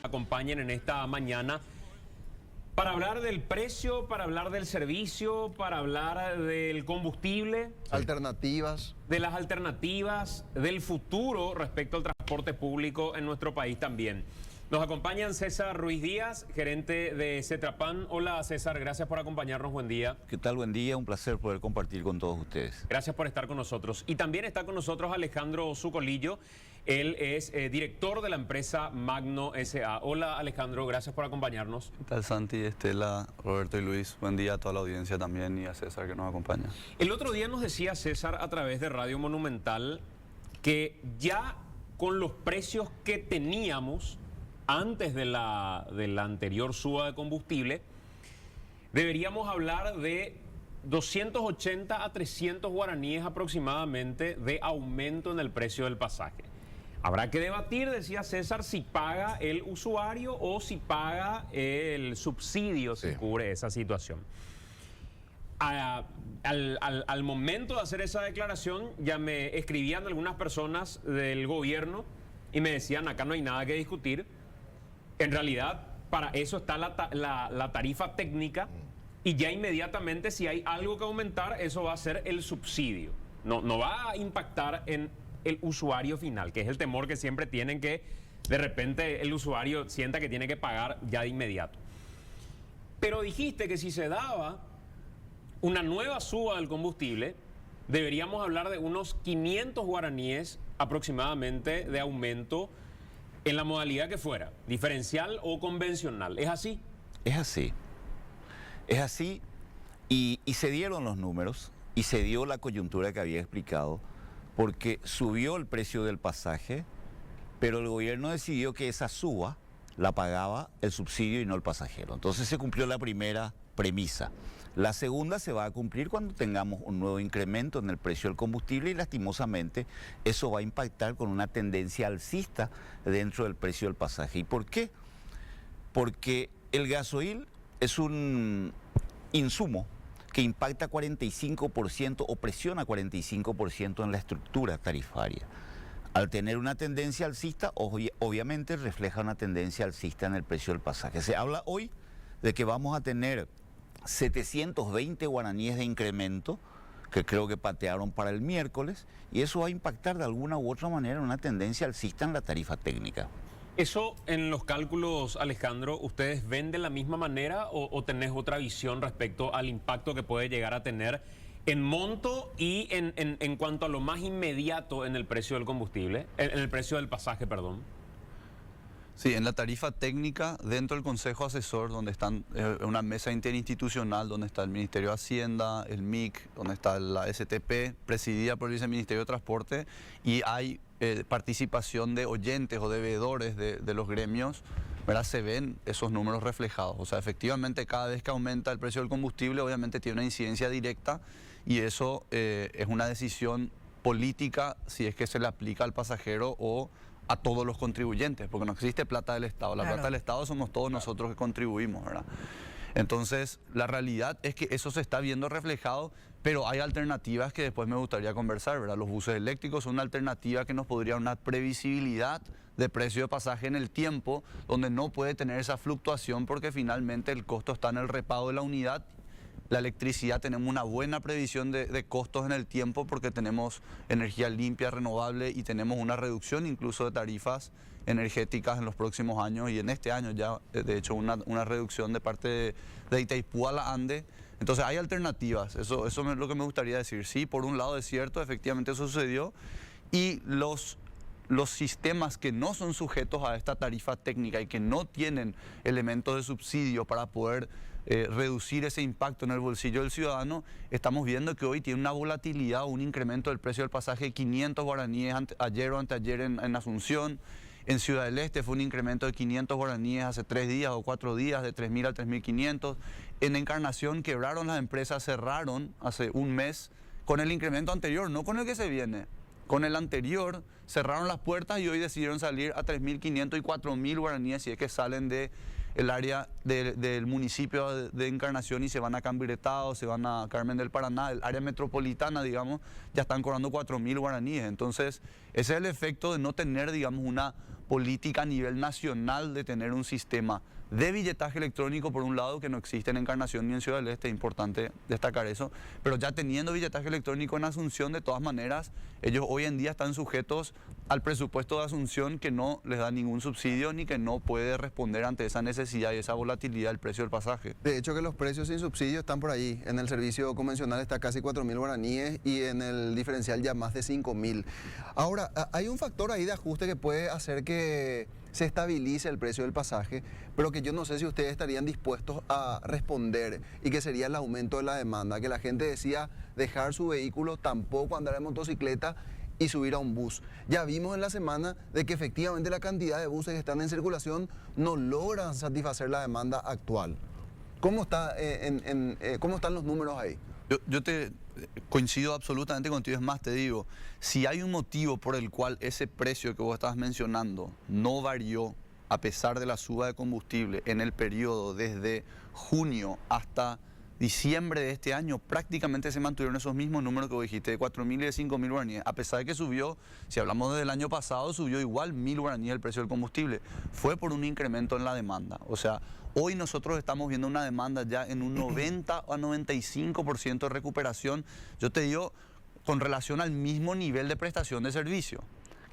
Acompañen en esta mañana para hablar del precio, para hablar del servicio, para hablar del combustible. Alternativas. De las alternativas, del futuro respecto al transporte público en nuestro país también. Nos acompañan César Ruiz Díaz, gerente de Cetrapan. Hola César, gracias por acompañarnos, buen día. ¿Qué tal? Buen día, un placer poder compartir con todos ustedes. Gracias por estar con nosotros. Y también está con nosotros Alejandro Zucolillo, él es director de la empresa Magno S.A. Hola Alejandro, gracias por acompañarnos. ¿Qué tal Santi, Estela, Roberto y Luis? Buen día a toda la audiencia también y a César que nos acompaña. El otro día nos decía César a través de Radio Monumental que ya con los precios que teníamos antes de la anterior suba de combustible, deberíamos hablar de 280 a 300 guaraníes aproximadamente de aumento en el precio del pasaje. Habrá que debatir, decía César, si paga el usuario o si paga el subsidio, si cubre esa situación. Al momento de hacer esa declaración, ya me escribían algunas personas del gobierno y me decían, acá no hay nada que discutir. En realidad, para eso está la tarifa técnica y ya inmediatamente si hay algo que aumentar, eso va a ser el subsidio. No va a impactar en el usuario final, que es el temor que siempre tienen, que de repente el usuario sienta que tiene que pagar ya de inmediato. Pero dijiste que si se daba una nueva suba del combustible, deberíamos hablar de unos 500 guaraníes aproximadamente de aumento en la modalidad que fuera, diferencial o convencional. ¿Es así? Es así. Es así y se dieron los números y se dio la coyuntura que había explicado, porque subió el precio del pasaje, pero el gobierno decidió que esa suba la pagaba el subsidio y no el pasajero. Entonces se cumplió la primera premisa. La segunda se va a cumplir cuando tengamos un nuevo incremento en el precio del combustible y lastimosamente eso va a impactar con una tendencia alcista dentro del precio del pasaje. ¿Y por qué? Porque el gasoil es un insumo que impacta 45% o presiona 45% en la estructura tarifaria. Al tener una tendencia alcista, obviamente refleja una tendencia alcista en el precio del pasaje. Se habla hoy de que vamos a tener 720 guaraníes de incremento, que creo que patearon para el miércoles, y eso va a impactar de alguna u otra manera en una tendencia alcista en la tarifa técnica. Eso en los cálculos, Alejandro, ¿ustedes ven de la misma manera o tenés otra visión respecto al impacto que puede llegar a tener en monto y en cuanto a lo más inmediato en el precio del combustible, en el precio del pasaje, perdón? Sí, en la tarifa técnica, dentro del Consejo Asesor, donde están una mesa interinstitucional, donde está el Ministerio de Hacienda, el MIC, donde está la STP, presidida por el Viceministerio de Transporte, y hay participación de oyentes o de veedores de los gremios, ¿verdad? Se ven esos números reflejados. O sea, efectivamente, cada vez que aumenta el precio del combustible, obviamente tiene una incidencia directa y eso es una decisión política si es que se le aplica al pasajero o a todos los contribuyentes, porque no existe plata del Estado. La plata del Estado somos todos nosotros que contribuimos, ¿verdad? Entonces, la realidad es que eso se está viendo reflejado, pero hay alternativas que después me gustaría conversar, ¿verdad? Los buses eléctricos son una alternativa que nos podría dar una previsibilidad de precio de pasaje en el tiempo, donde no puede tener esa fluctuación porque finalmente el costo está en el repago de la unidad. La electricidad tenemos una buena previsión de costos en el tiempo porque tenemos energía limpia, renovable y tenemos una reducción incluso de tarifas energéticas en los próximos años y en este año ya de hecho una reducción de parte de Itaipú a la Ande. Entonces hay alternativas, eso es lo que me gustaría decir. Sí, por un lado es cierto, efectivamente eso sucedió y los sistemas que no son sujetos a esta tarifa técnica y que no tienen elementos de subsidio para poder reducir ese impacto en el bolsillo del ciudadano, estamos viendo que hoy tiene una volatilidad o un incremento del precio del pasaje de 500 guaraníes ayer o anteayer en Asunción. En Ciudad del Este fue un incremento de 500 guaraníes hace 3 días o 4 días, de 3.000 a 3.500. En Encarnación quebraron las empresas, cerraron hace un mes con el incremento anterior, no con el que se viene. Con el anterior cerraron las puertas y hoy decidieron salir a 3.500 y 4.000 guaraníes si es que salen de el área del municipio de Encarnación y se van a Cambirretao, se van a Carmen del Paraná, el área metropolitana, digamos, ya están cobrando 4.000 guaraníes. Entonces, ese es el efecto de no tener, digamos, una política a nivel nacional de tener un sistema de billetaje electrónico, por un lado, que no existe en Encarnación ni en Ciudad del Este, es importante destacar eso, pero ya teniendo billetaje electrónico en Asunción, de todas maneras, ellos hoy en día están sujetos al presupuesto de Asunción, que no les da ningún subsidio ni que no puede responder ante esa necesidad y esa volatilidad del precio del pasaje. De hecho, que los precios sin subsidio están por ahí. En el servicio convencional está casi 4.000 guaraníes y en el diferencial ya más de 5.000. Ahora, hay un factor ahí de ajuste que puede hacer que se estabilice el precio del pasaje, pero que yo no sé si ustedes estarían dispuestos a responder, y que sería el aumento de la demanda, que la gente decía dejar su vehículo, tampoco andar en motocicleta y subir a un bus. Ya vimos en la semana de que efectivamente la cantidad de buses que están en circulación no logran satisfacer la demanda actual. ¿Cómo cómo están los números ahí? Yo te coincido absolutamente contigo, es más, te digo, si hay un motivo por el cual ese precio que vos estabas mencionando no varió a pesar de la suba de combustible en el periodo desde junio hasta diciembre de este año, prácticamente se mantuvieron esos mismos números que vos dijiste, de 4.000 y de 5.000 guaraníes, a pesar de que subió, si hablamos del año pasado, subió igual 1.000 guaraníes el precio del combustible, fue por un incremento en la demanda. O sea, hoy nosotros estamos viendo una demanda ya en un 90 a 95% de recuperación, yo te digo, con relación al mismo nivel de prestación de servicio.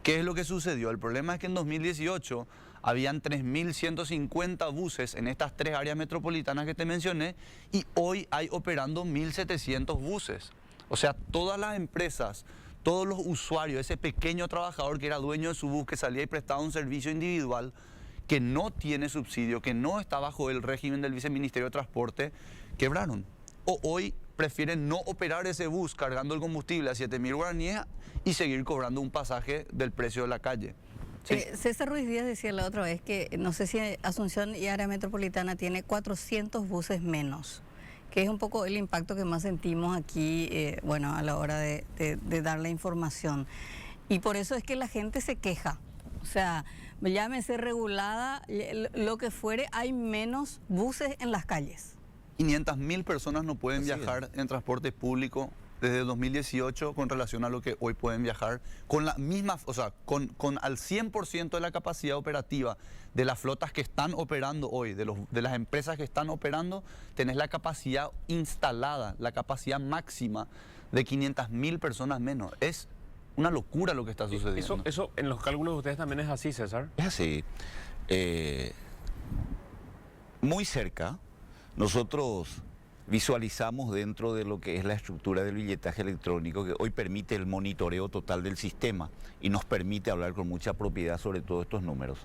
¿Qué es lo que sucedió? El problema es que en 2018 habían 3.150 buses en estas 3 áreas metropolitanas que te mencioné y hoy hay operando 1.700 buses. O sea, todas las empresas, todos los usuarios, ese pequeño trabajador que era dueño de su bus, que salía y prestaba un servicio individual, que no tiene subsidio, que no está bajo el régimen del Viceministerio de Transporte, quebraron. O hoy prefieren no operar ese bus cargando el combustible a 7.000 guaraníes y seguir cobrando un pasaje del precio de la calle. Sí. César Ruiz Díaz decía la otra vez que no sé si Asunción y área metropolitana tiene 400 buses menos, que es un poco el impacto que más sentimos aquí, bueno, a la hora de dar la información. Y por eso es que la gente se queja. O sea, llámese regulada, lo que fuere, hay menos buses en las calles. 500.000 personas no pueden viajar en transporte público desde el 2018 con relación a lo que hoy pueden viajar con la misma, o sea, con al 100% de la capacidad operativa de las flotas que están operando hoy, de las empresas que están operando, tenés la capacidad instalada, la capacidad máxima de 500.000 personas menos. Es una locura lo que está sucediendo. Eso en los cálculos de ustedes también es así, César. Es así. Muy cerca, nosotros visualizamos dentro de lo que es la estructura del billetaje electrónico, que hoy permite el monitoreo total del sistema y nos permite hablar con mucha propiedad sobre todos estos números.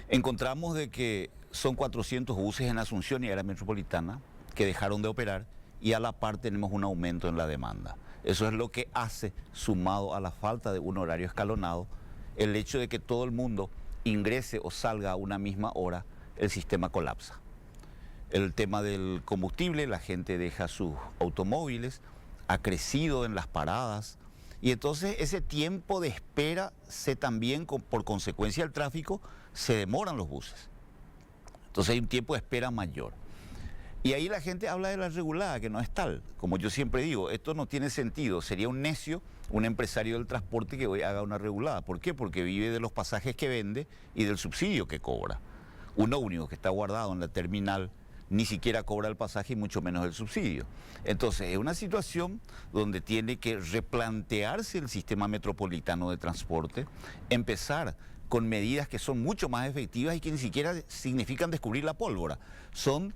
Encontramos de que son 400 buses en Asunción y área metropolitana que dejaron de operar y a la par tenemos un aumento en la demanda. Eso es lo que hace, sumado a la falta de un horario escalonado, el hecho de que todo el mundo ingrese o salga a una misma hora, el sistema colapsa. El tema del combustible, la gente deja sus automóviles, ha crecido en las paradas y entonces ese tiempo de espera también por consecuencia del tráfico se demoran los buses. Entonces hay un tiempo de espera mayor. Y ahí la gente habla de la regulada, que no es tal. Como yo siempre digo, esto no tiene sentido. Sería un necio un empresario del transporte que hoy haga una regulada. ¿Por qué? Porque vive de los pasajes que vende y del subsidio que cobra. Uno único que está guardado en la terminal ni siquiera cobra el pasaje y mucho menos el subsidio. Entonces es una situación donde tiene que replantearse el sistema metropolitano de transporte, empezar con medidas que son mucho más efectivas y que ni siquiera significan descubrir la pólvora. Son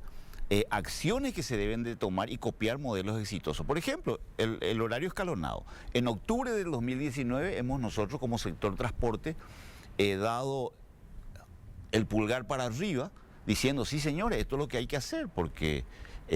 acciones que se deben de tomar y copiar modelos exitosos. Por ejemplo, el horario escalonado. En octubre del 2019 hemos nosotros como sector transporte dado el pulgar para arriba diciendo, sí señores, esto es lo que hay que hacer porque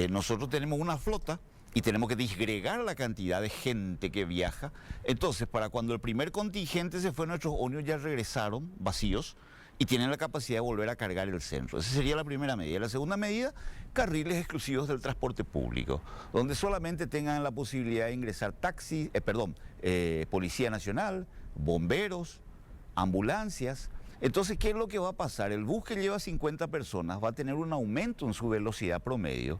nosotros tenemos una flota y tenemos que disgregar la cantidad de gente que viaja. Entonces, para cuando el primer contingente se fue, nuestros ómnibus ya regresaron vacíos y tienen la capacidad de volver a cargar el centro. Esa sería la primera medida. La segunda medida, carriles exclusivos del transporte público, donde solamente tengan la posibilidad de ingresar taxis, Policía Nacional, bomberos, ambulancias, Entonces, ¿qué es lo que va a pasar? El bus que lleva 50 personas va a tener un aumento en su velocidad promedio,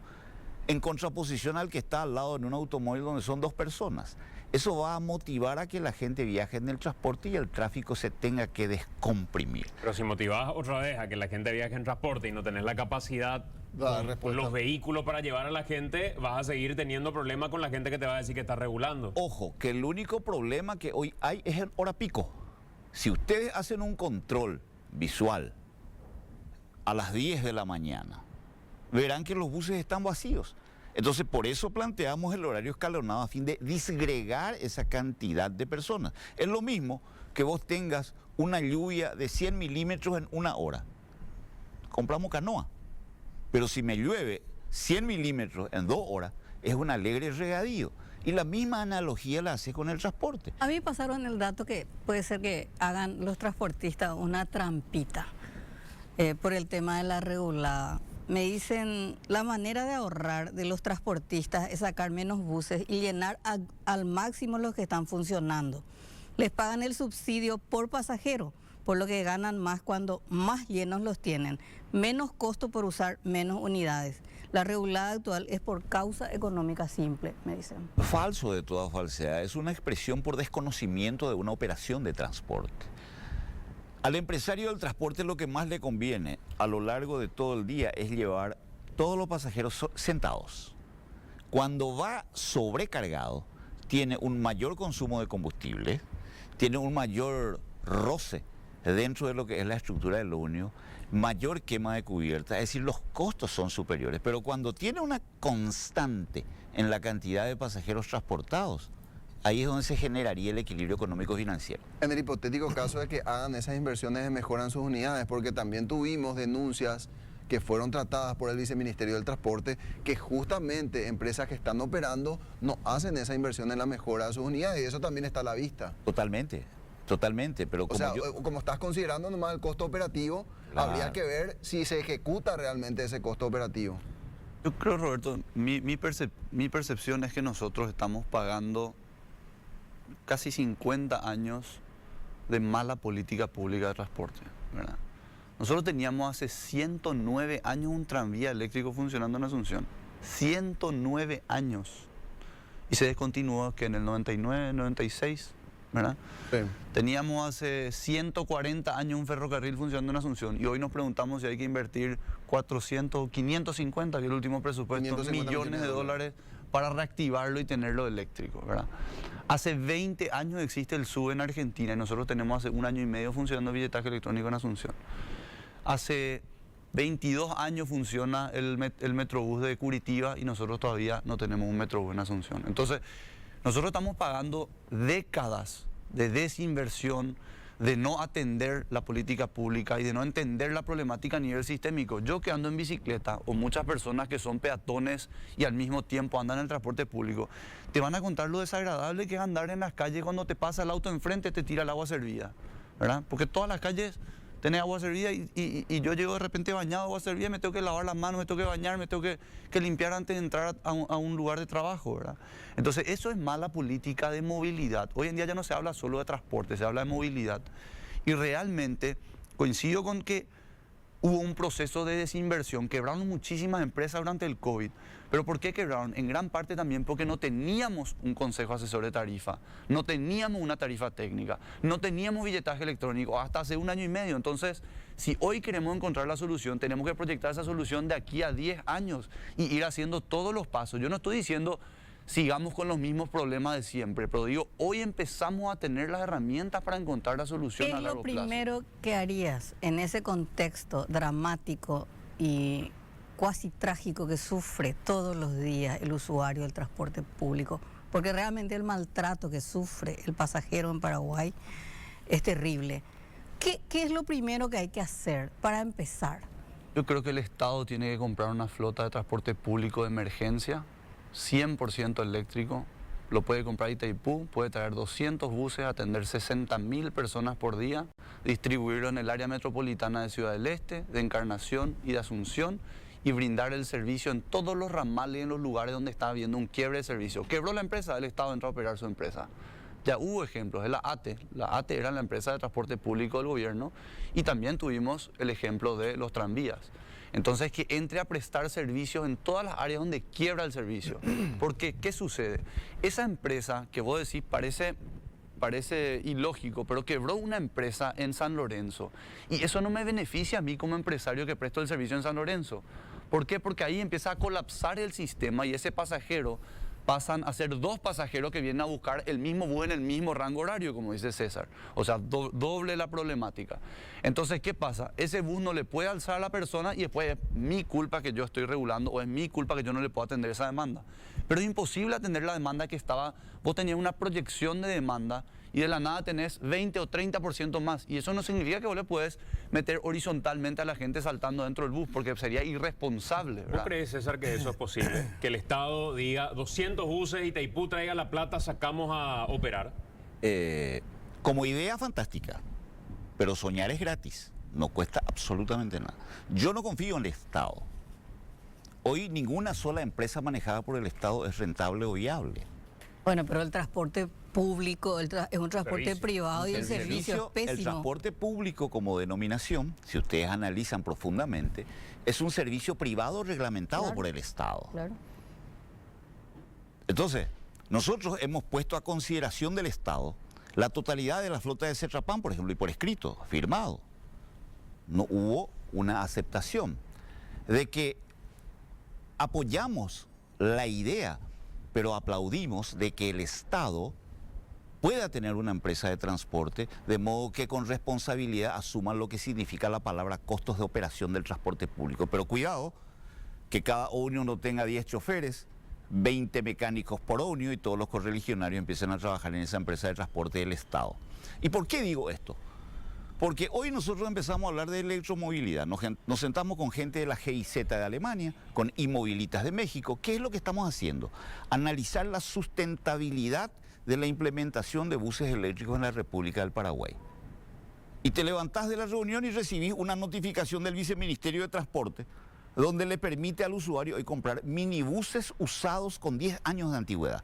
en contraposición al que está al lado en un automóvil donde son 2 personas. Eso va a motivar a que la gente viaje en el transporte y el tráfico se tenga que descomprimir. Pero si motivas otra vez a que la gente viaje en transporte y no tenés la capacidad con los vehículos para llevar a la gente, vas a seguir teniendo problemas con la gente que te va a decir que está regulando. Ojo, que el único problema que hoy hay es el hora pico. Si ustedes hacen un control visual a las 10 de la mañana, verán que los buses están vacíos. Entonces, por eso planteamos el horario escalonado a fin de disgregar esa cantidad de personas. Es lo mismo que vos tengas una lluvia de 100 milímetros en 1 hora. Compramos canoa. Pero si me llueve 100 milímetros en 2 horas, es un alegre regadío. Y la misma analogía la hace con el transporte. A mí pasaron el dato que puede ser que hagan los transportistas una trampita por el tema de la regulada. Me dicen, la manera de ahorrar de los transportistas es sacar menos buses y llenar al máximo los que están funcionando. Les pagan el subsidio por pasajero, por lo que ganan más cuando más llenos los tienen. Menos costo por usar menos unidades. La regulada actual es por causa económica simple, me dicen. Falso de toda falsedad. Es una expresión por desconocimiento de una operación de transporte. Al empresario del transporte lo que más le conviene a lo largo de todo el día es llevar todos los pasajeros sentados. Cuando va sobrecargado, tiene un mayor consumo de combustible, tiene un mayor roce dentro de lo que es la estructura del ómnibus, mayor quema de cubierta, es decir, los costos son superiores. Pero cuando tiene una constante en la cantidad de pasajeros transportados, ahí es donde se generaría el equilibrio económico-financiero. En el hipotético caso de que hagan esas inversiones y mejoran sus unidades, porque también tuvimos denuncias que fueron tratadas por el Viceministerio del Transporte, que justamente empresas que están operando no hacen esa inversión en la mejora de sus unidades, y eso también está a la vista. Totalmente, totalmente, pero O como sea, yo... como estás considerando nomás el costo operativo, Claro. habría que ver si se ejecuta realmente ese costo operativo. Yo creo, Roberto, mi percepción es que nosotros estamos pagando casi 50 años de mala política pública de transporte, ¿verdad? Nosotros teníamos hace 109 años un tranvía eléctrico funcionando en Asunción. 109 años. Y se descontinuó que en el 99, 96, ¿verdad? Sí. Teníamos hace 140 años un ferrocarril funcionando en Asunción y hoy nos preguntamos si hay que invertir 400, 550, que es el último presupuesto, 550 millones de dólares para reactivarlo y tenerlo eléctrico, ¿verdad? Hace 20 años existe el SUBE en Argentina y nosotros tenemos hace 1 año y medio funcionando billetaje electrónico en Asunción. Hace 22 años funciona el Metrobús de Curitiba y nosotros todavía no tenemos un Metrobús en Asunción. Entonces, nosotros estamos pagando décadas de desinversión, de no atender la política pública y de no entender la problemática a nivel sistémico. Yo que ando en bicicleta o muchas personas que son peatones y al mismo tiempo andan en el transporte público, te van a contar lo desagradable que es andar en las calles cuando te pasa el auto enfrente te tira el agua servida, ¿verdad? Porque todas las calles tenés agua servida y yo llego de repente bañado agua servida, me tengo que lavar las manos, me tengo que bañar, me tengo que limpiar antes de entrar a un lugar de trabajo, ¿verdad? Entonces eso es mala política de movilidad. Hoy en día ya no se habla solo de transporte, se habla de movilidad. Y realmente coincido con que hubo un proceso de desinversión, quebraron muchísimas empresas durante el COVID. ¿Pero por qué quebraron? En gran parte también porque no teníamos un consejo asesor de tarifa, no teníamos una tarifa técnica, no teníamos billetaje electrónico hasta hace 1 año y medio. Entonces, si hoy queremos encontrar la solución, tenemos que proyectar esa solución de aquí a 10 años y ir haciendo todos los pasos. Yo no estoy diciendo sigamos con los mismos problemas de siempre, pero digo, hoy empezamos a tener las herramientas para encontrar la solución a largo plazo. ¿Qué es lo primero que harías en ese contexto dramático y cuasi trágico que sufre todos los días el usuario del transporte público? Porque realmente el maltrato que sufre el pasajero en Paraguay es terrible. ¿Qué es lo primero que hay que hacer para empezar? Yo creo que el Estado tiene que comprar una flota de transporte público de emergencia, 100% eléctrico. Lo puede comprar Itaipú, puede traer 200 buses, atender 60.000 personas por día, distribuirlo en el área metropolitana de Ciudad del Este, de Encarnación y de Asunción, y brindar el servicio en todos los ramales y en los lugares donde está habiendo un quiebre de servicio. Quebró la empresa, el Estado entró a operar su empresa. Ya hubo ejemplos de la ATE. La ATE era la empresa de transporte público del gobierno y también tuvimos el ejemplo de los tranvías. Entonces, que entre a prestar servicios en todas las áreas donde quiebra el servicio. Porque, ¿qué sucede? Esa empresa que vos decís parece ilógico, pero quebró una empresa en San Lorenzo. Y eso no me beneficia a mí como empresario que presto el servicio en San Lorenzo. ¿Por qué? Porque ahí empieza a colapsar el sistema y ese pasajero pasan a ser dos pasajeros que vienen a buscar el mismo bus en el mismo rango horario, como dice César. O sea, doble la problemática. Entonces, ¿qué pasa? Ese bus no le puede alzar a la persona y después es mi culpa que yo estoy regulando o es mi culpa que yo no le puedo atender esa demanda. Pero es imposible atender la demanda que estaba... Vos tenías una proyección de demanda y de la nada tenés 20 o 30% más. Y eso no significa que vos le puedes meter horizontalmente a la gente saltando dentro del bus, porque sería irresponsable, ¿verdad? ¿Vos crees, César, que eso es posible? Que el Estado diga 200 buses y Itaipú traiga la plata, sacamos a operar. Como idea fantástica, pero soñar es gratis, no cuesta absolutamente nada. Yo no confío en el Estado. Hoy ninguna sola empresa manejada por el Estado es rentable o viable. Bueno, pero el transporte público es un transporte Servicio. privado y el servicio es El pésimo. transporte público como denominación, si ustedes analizan profundamente, es un servicio privado reglamentado Claro. por el Estado. Claro. Entonces, nosotros hemos puesto a consideración del Estado la totalidad de la flota de Cetrapan, por ejemplo, y por escrito, firmado. No hubo una aceptación de que apoyamos la idea, pero aplaudimos de que el Estado pueda tener una empresa de transporte, de modo que con responsabilidad asuman lo que significa la palabra costos de operación del transporte público. Pero cuidado, que cada ómnibus no tenga 10 choferes, 20 mecánicos por ómnibus y todos los correligionarios empiecen a trabajar en esa empresa de transporte del Estado. ¿Y por qué digo esto? Porque hoy nosotros empezamos a hablar de electromovilidad, nos sentamos con gente de la GIZ de Alemania, con Inmovilitas de México. ¿Qué es lo que estamos haciendo? Analizar la sustentabilidad de la implementación de buses eléctricos en la República del Paraguay. Y te levantás de la reunión y recibís una notificación del Viceministerio de Transporte, donde le permite al usuario hoy comprar minibuses usados con 10 años de antigüedad.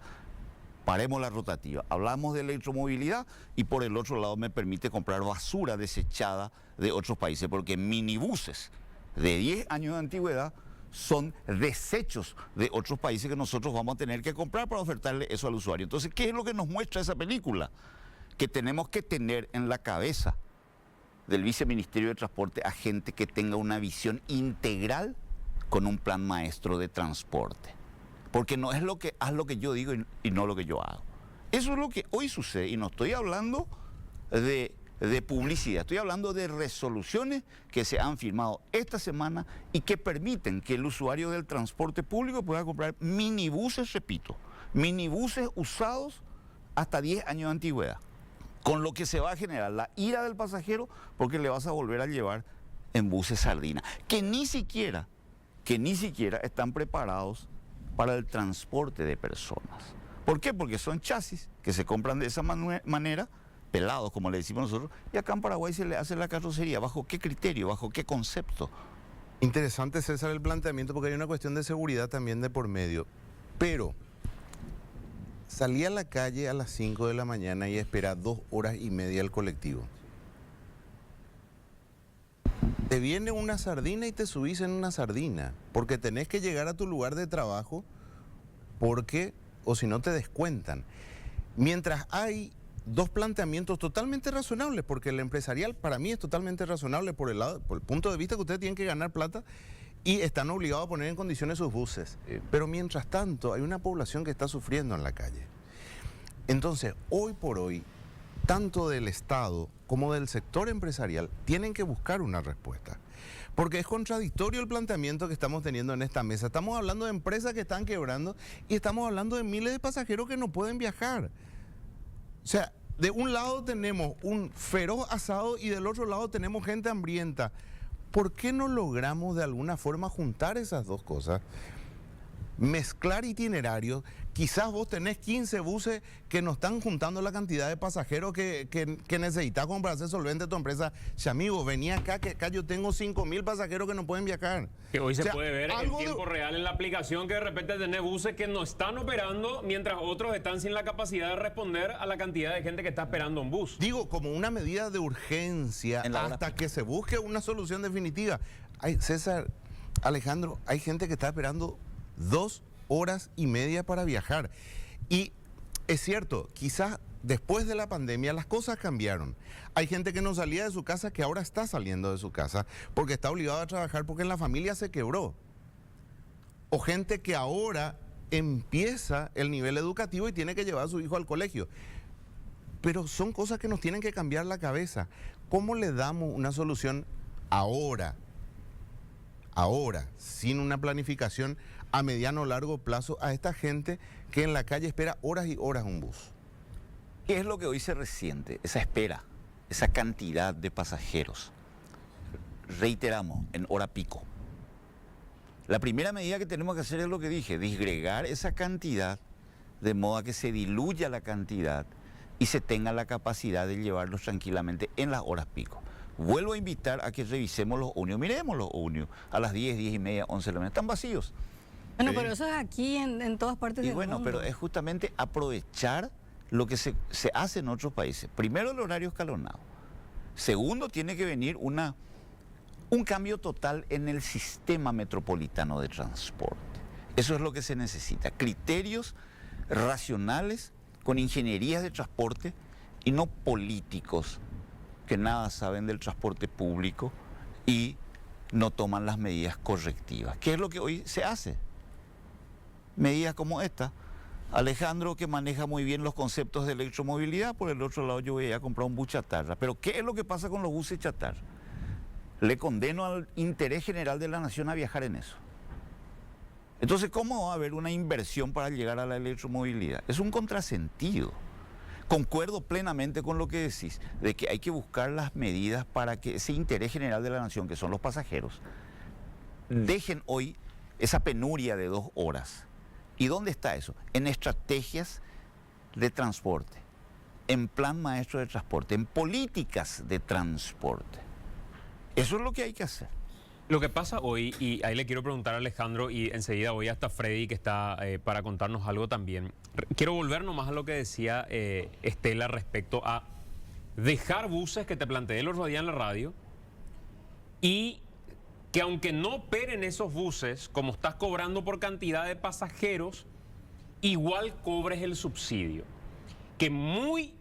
Paremos la rotativa. Hablamos de electromovilidad y por el otro lado me permite comprar basura desechada de otros países, porque minibuses de 10 años de antigüedad son desechos de otros países que nosotros vamos a tener que comprar para ofertarle eso al usuario. Entonces, ¿qué es lo que nos muestra esa película? Que tenemos que tener en la cabeza del Viceministerio de Transporte a gente que tenga una visión integral con un plan maestro de transporte. Porque no es lo que haz lo que yo digo y no lo que yo hago. Eso es lo que hoy sucede y no estoy hablando de publicidad, estoy hablando de resoluciones que se han firmado esta semana y que permiten que el usuario del transporte público pueda comprar minibuses, repito, minibuses usados hasta 10 años de antigüedad, con lo que se va a generar la ira del pasajero porque le vas a volver a llevar en buses sardina, que ni siquiera están preparados para el transporte de personas. ¿Por qué? Porque son chasis que se compran de esa manera, pelados como le decimos nosotros, y acá en Paraguay se le hace la carrocería. ¿Bajo qué criterio? ¿Bajo qué concepto? Interesante, César, el planteamiento, porque hay una cuestión de seguridad también de por medio. Pero salí a la calle a las 5 de la mañana y espera 2 horas y media el colectivo. Te viene una sardina y te subís en una sardina, porque tenés que llegar a tu lugar de trabajo, porque, o si no te descuentan. Mientras hay dos planteamientos totalmente razonables, porque el empresarial para mí es totalmente razonable por el punto de vista que ustedes tienen que ganar plata y están obligados a poner en condiciones sus buses. Pero mientras tanto hay una población que está sufriendo en la calle. Entonces, hoy por hoy, tanto del Estado como del sector empresarial tienen que buscar una respuesta. Porque es contradictorio el planteamiento que estamos teniendo en esta mesa. Estamos hablando de empresas que están quebrando y estamos hablando de miles de pasajeros que no pueden viajar. O sea, de un lado tenemos un feroz asado y del otro lado tenemos gente hambrienta. ¿Por qué no logramos de alguna forma juntar esas dos cosas? Mezclar itinerarios, quizás vos tenés 15 buses que no están juntando la cantidad de pasajeros que necesitas como para hacer solvente tu empresa. Si amigo, venía acá, que acá yo tengo 5.000 pasajeros que no pueden viajar. Que hoy O se sea, puede ver en algo de- tiempo real en la aplicación que de repente tenés buses que no están operando mientras otros están sin la capacidad de responder a la cantidad de gente que está esperando un bus. Digo, como una medida de urgencia En la hora hasta pico. que se busque una solución definitiva. César, Alejandro, hay gente que está esperando 2 horas y media para viajar. Y es cierto, quizás después de la pandemia las cosas cambiaron. Hay gente que no salía de su casa que ahora está saliendo de su casa porque está obligado a trabajar porque en la familia se quebró. O gente que ahora empieza el nivel educativo y tiene que llevar a su hijo al colegio. Pero son cosas que nos tienen que cambiar la cabeza. ¿Cómo le damos una solución ahora, sin una planificación a mediano o largo plazo a esta gente que en la calle espera horas y horas un bus? ¿Qué es lo que hoy se resiente? Esa espera, esa cantidad de pasajeros. Reiteramos, en hora pico. La primera medida que tenemos que hacer es lo que dije, disgregar esa cantidad de modo a que se diluya la cantidad y se tenga la capacidad de llevarlos tranquilamente en las horas pico. Vuelvo a invitar a que revisemos los ómnibus, miremos los ómnibus a las 10, 10 y media, 11 de la mañana, están vacíos. Bueno, pero eso es aquí en todas partes Y del bueno, mundo. pero es justamente aprovechar lo que se hace en otros países. Primero, el horario escalonado. Segundo, tiene que venir un cambio total en el sistema metropolitano de transporte. Eso es lo que se necesita. Criterios racionales con ingenierías de transporte y no políticos que nada saben del transporte público y no toman las medidas correctivas. ¿Qué es lo que hoy se hace? Medidas como esta. Alejandro, que maneja muy bien los conceptos de electromovilidad, por el otro lado yo voy a comprar un bus chatarra. Pero ¿qué es lo que pasa con los buses chatarra? Le condeno al interés general de la nación a viajar en eso. Entonces, ¿cómo va a haber una inversión para llegar a la electromovilidad? Es un contrasentido. Concuerdo plenamente con lo que decís, de que hay que buscar las medidas para que ese interés general de la nación, que son los pasajeros, dejen hoy esa penuria de 2 horas. ¿Y dónde está eso? En estrategias de transporte, en plan maestro de transporte, en políticas de transporte. Eso es lo que hay que hacer. Lo que pasa hoy, y ahí le quiero preguntar a Alejandro y enseguida voy hasta Freddy que está para contarnos algo también. Quiero volver nomás a lo que decía Estela respecto a dejar buses que te planteé el otro día en la radio y que aunque no operen esos buses, como estás cobrando por cantidad de pasajeros, igual cobres el subsidio. Que muy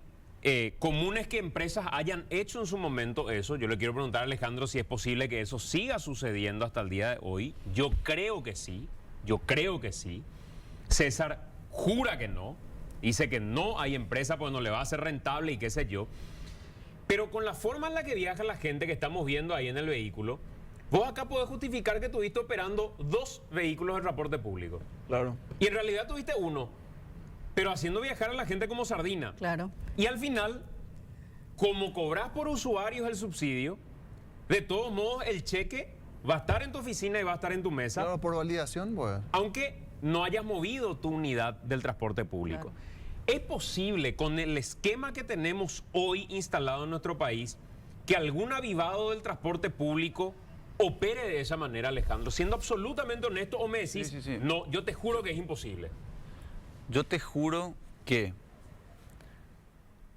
común es que empresas hayan hecho en su momento eso. Yo le quiero preguntar a Alejandro si es posible que eso siga sucediendo hasta el día de hoy. Yo creo que sí, César jura que no, dice que no hay empresa porque no le va a ser rentable y qué sé yo. Pero con la forma en la que viaja la gente que estamos viendo ahí en el vehículo, vos acá podés justificar que estuviste operando 2 vehículos de transporte público. Claro. Y en realidad tuviste uno, pero haciendo viajar a la gente como sardina. Claro. Y al final, como cobras por usuarios el subsidio, de todos modos el cheque va a estar en tu oficina y va a estar en tu mesa, Claro, por validación, pues. aunque no hayas movido tu unidad del transporte público. Claro. ¿Es posible, con el esquema que tenemos hoy instalado en nuestro país, que algún avivado del transporte público opere de esa manera, Alejandro? Siendo absolutamente honesto, o me decís, Sí. no, yo te juro que es imposible. Yo te juro que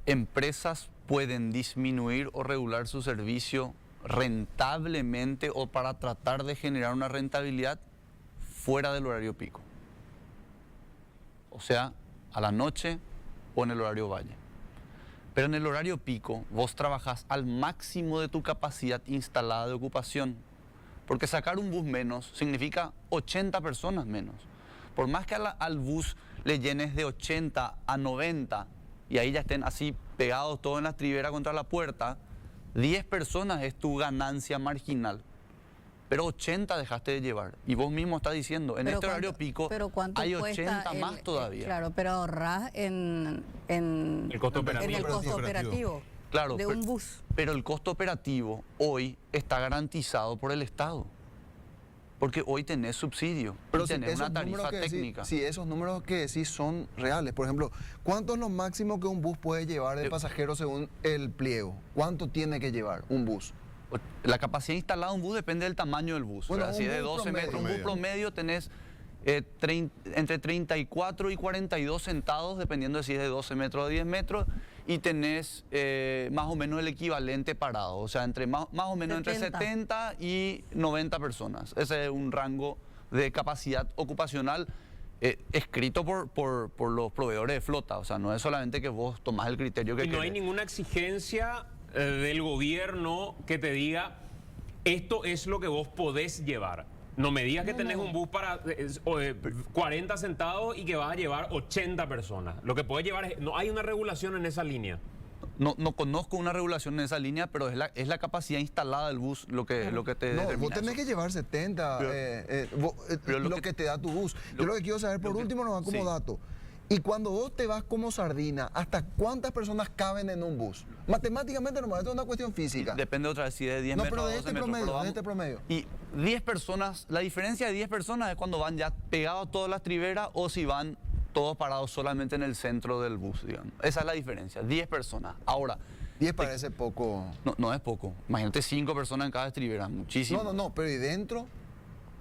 empresas pueden disminuir o regular su servicio rentablemente o para tratar de generar una rentabilidad fuera del horario pico. O sea, a la noche o en el horario valle. Pero en el horario pico vos trabajás al máximo de tu capacidad instalada de ocupación. Porque sacar un bus menos significa 80 personas menos. Por más que al bus le llenes de 80 a 90 y ahí ya estén así pegados todos en la tribera contra la puerta, 10 personas es tu ganancia marginal. Pero 80 dejaste de llevar. Y vos mismo estás diciendo, en Pero este horario ¿cuánto- pico pero cuánto hay cuesta 80 más todavía. Claro, pero ahorrás en El costo operativo. el costo operativo Claro, de un bus. Pero el costo operativo hoy está garantizado por el Estado. Porque hoy tenés subsidio y tenés esos una tarifa números que decís- técnica. si esos números que decís son reales, por ejemplo, ¿cuánto es lo máximo que un bus puede llevar de pasajeros según el pliego? ¿Cuánto tiene que llevar un bus? La capacidad instalada de un bus depende del tamaño del bus. Bueno, ¿verdad? un Si es de bus 12 metros, un bus promedio. promedio tenés entre 34 y 42 sentados, dependiendo de si es de 12 metros o 10 metros, y tenés más o menos el equivalente parado, o sea, más o menos entre 70. 70 y 90 personas. Ese es un rango de capacidad ocupacional escrito por los proveedores de flota, o sea, no es solamente que vos tomás el criterio que Y no hay querés. ninguna exigencia del gobierno que te diga, esto es lo que vos podés llevar. No me digas que tenés un bus para 40 sentados y que vas a llevar 80 personas. Lo que podés llevar es... No hay una regulación en esa línea. No conozco una regulación en esa línea, pero es la capacidad instalada del bus lo que te No, determina vos tenés eso. que llevar 70, pero lo que te da tu bus. Yo lo que quiero saber, por último, nomás como sí. dato. Y cuando vos te vas como sardina, ¿hasta cuántas personas caben en un bus? Matemáticamente nomás, esto es una cuestión física. Depende otra vez si es de 10 No, metros pero o de 12 este metros. promedio, pero de vamos- este promedio. Y 10 personas, la diferencia de 10 personas es cuando van ya pegados todas las triveras o si van todos parados solamente en el centro del bus, digamos. Esa es la diferencia, 10 personas. Ahora, 10 parece poco. no es poco. Imagínate 5 personas en cada estribera, muchísimo. No, pero ¿y dentro?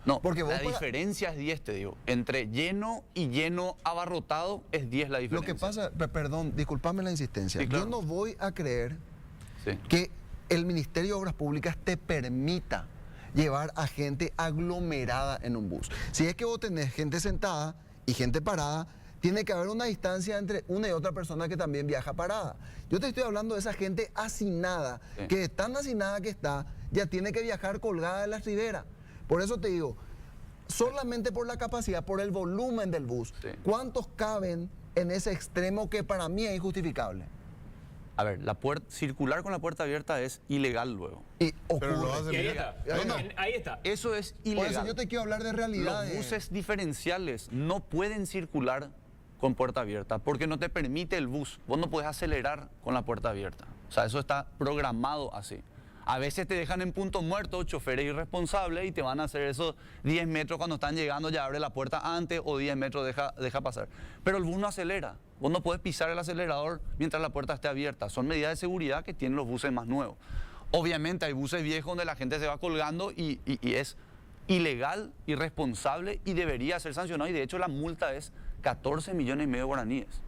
No, porque vos la para- diferencia es 10, te digo. Entre lleno y lleno abarrotado es 10 la Lo diferencia. que pasa, perdón, discúlpame la insistencia. Sí, claro. Yo no voy a creer Sí. que el Ministerio de Obras Públicas te permita llevar a gente aglomerada en un bus. Si es que vos tenés gente sentada y gente parada, tiene que haber una distancia entre una y otra persona que también viaja parada. Yo te estoy hablando de esa gente hacinada, Sí. que tan hacinada que está, ya tiene que viajar colgada de la ribera. Por eso te digo, solamente por la capacidad, por el volumen del bus, Sí. ¿cuántos caben en ese extremo que para mí es injustificable? A ver, circular con la puerta abierta es ilegal luego. Y Pero lo ocurre. hacen Y ahí bien. está. No, no. Ahí está. Eso es Por ilegal. eso yo te quiero hablar de Los realidades. buses diferenciales no pueden circular con puerta abierta porque no te permite el bus. Vos no podés acelerar con la puerta abierta. O sea, eso está programado así. A veces te dejan en punto muerto choferes irresponsables y te van a hacer esos 10 metros cuando están llegando, ya abre la puerta antes o 10 metros deja pasar. Pero el bus no acelera. Vos no podés pisar el acelerador mientras la puerta esté abierta. Son medidas de seguridad que tienen los buses más nuevos. Obviamente hay buses viejos donde la gente se va colgando y es ilegal, irresponsable y debería ser sancionado. Y de hecho la multa es 14,5 millones de guaraníes.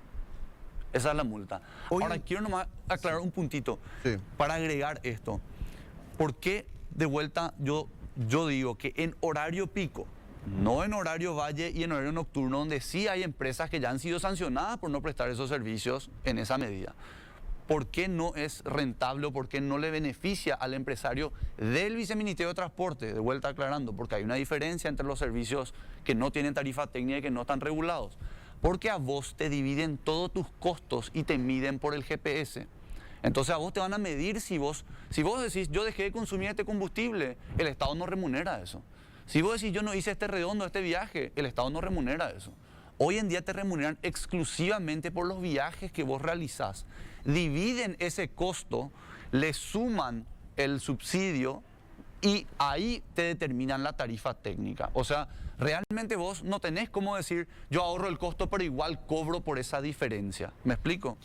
Esa es la multa. Oye, Ahora quiero nomás aclarar un puntito Sí. para agregar esto. ¿Por qué de vuelta yo digo que en horario pico, no en horario valle y en horario nocturno, donde sí hay empresas que ya han sido sancionadas por no prestar esos servicios en esa medida? ¿Por qué no es rentable o por qué no le beneficia al empresario del Viceministerio de Transporte? De vuelta aclarando, porque hay una diferencia entre los servicios que no tienen tarifa técnica y que no están regulados. Porque a vos te dividen todos tus costos y te miden por el GPS. Entonces a vos te van a medir si vos decís, yo dejé de consumir este combustible, el Estado no remunera eso. Si vos decís, yo no hice este redondo, este viaje, el Estado no remunera eso. Hoy en día te remuneran exclusivamente por los viajes que vos realizás. Dividen ese costo, le suman el subsidio y ahí te determinan la tarifa técnica. O sea, realmente vos no tenés cómo decir, yo ahorro el costo pero igual cobro por esa diferencia. ¿Me explico?